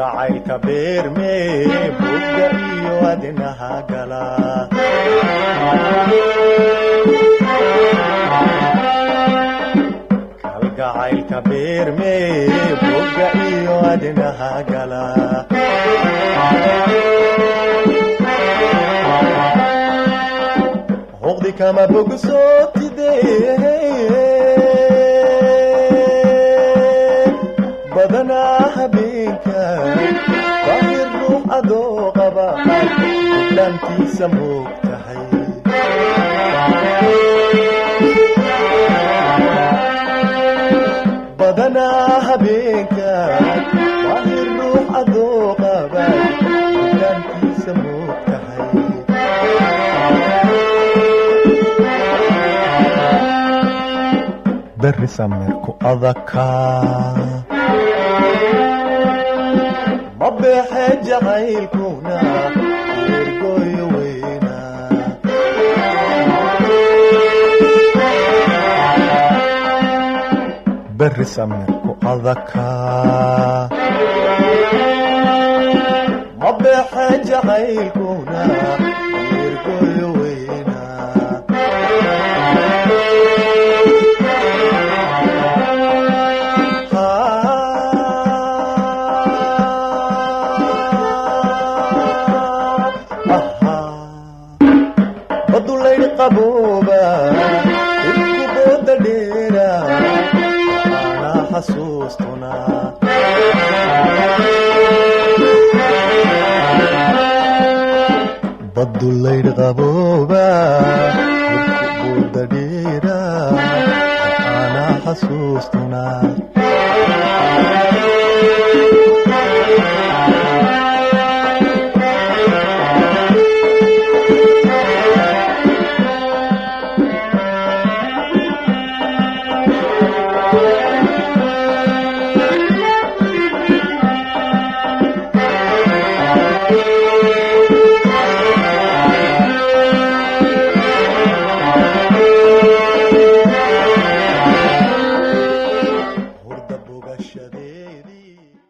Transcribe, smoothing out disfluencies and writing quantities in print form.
kalgacaylka beerme bogga iyo adinaha gala kalgacaylka beerme bogga iyo adinaha gala hoqdi kama bogsootidee badanaa habeenka baahir ruux adoo qaba gudlaantiisa moog tahay badanaa habeenka baahir ruux adoo qaba gudlaantiisa moog tahay berri samirku adakaa mabeexe jacaylkuna ergoyo weyna berri samirku adakaa mabeexe jacaylkuna ergoyo weyna badulayni qabooba irku booda dheera ana xasuustuna badulayni qabooba irku booda dheera ana xasuustuna